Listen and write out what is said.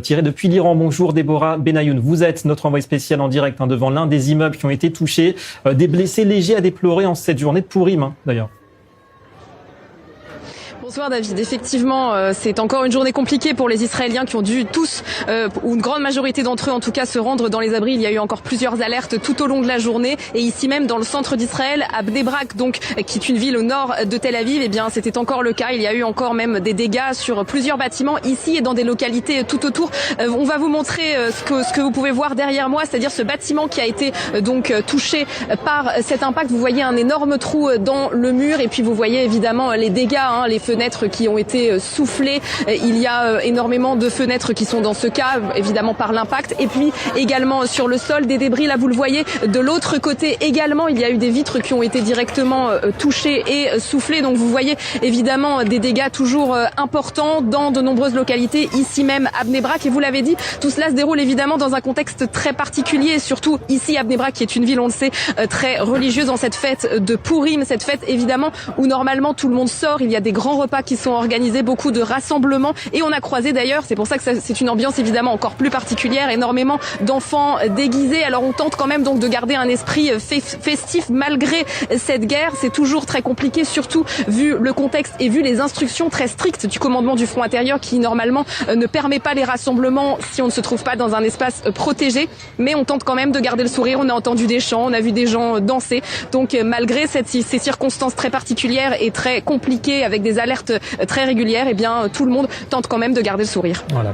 Tiré depuis l'Iran, bonjour Déborah Benayoun. Vous êtes notre envoyé spécial en direct devant l'un des immeubles qui ont été touchés. Des blessés légers à déplorer en cette journée de Pourim d'ailleurs. Bonsoir David, effectivement c'est encore une journée compliquée pour les Israéliens qui ont dû tous, ou une grande majorité d'entre eux en tout cas, se rendre dans les abris. Il y a eu encore plusieurs alertes tout au long de la journée et ici même dans le centre d'Israël, à Bnei Brak, donc, qui est une ville au nord de Tel Aviv, eh bien c'était encore le cas. Il y a eu encore même des dégâts sur plusieurs bâtiments ici et dans des localités tout autour. On va vous montrer ce que vous pouvez voir derrière moi, c'est-à-dire ce bâtiment qui a été donc touché par cet impact. Vous voyez un énorme trou dans le mur et puis vous voyez évidemment les dégâts, les fenêtres qui ont été soufflées. Il y a énormément de fenêtres qui sont dans ce cas, évidemment par l'impact. Et puis également sur le sol, des débris, là vous le voyez. De l'autre côté également, il y a eu des vitres qui ont été directement touchées et soufflées. Donc vous voyez évidemment des dégâts toujours importants dans de nombreuses localités, ici même à Bnei Brak. Et vous l'avez dit, tout cela se déroule évidemment dans un contexte très particulier, surtout ici à Bnei Brak, qui est une ville, on le sait, très religieuse, en cette fête de Pourim, cette fête évidemment où normalement tout le monde sort. Il y a des grands repas qui sont organisés, beaucoup de rassemblements, et on a croisé d'ailleurs, c'est pour ça que c'est une ambiance évidemment encore plus particulière, énormément d'enfants déguisés. Alors on tente quand même donc de garder un esprit festif malgré cette guerre. C'est toujours très compliqué, surtout vu le contexte et vu les instructions très strictes du commandement du front intérieur qui normalement ne permet pas les rassemblements si on ne se trouve pas dans un espace protégé. Mais on tente quand même de garder le sourire. On a entendu des chants, on a vu des gens danser. Donc malgré ces circonstances très particulières et très compliquées avec des alertes très régulières, eh bien tout le monde tente quand même de garder le sourire. Voilà.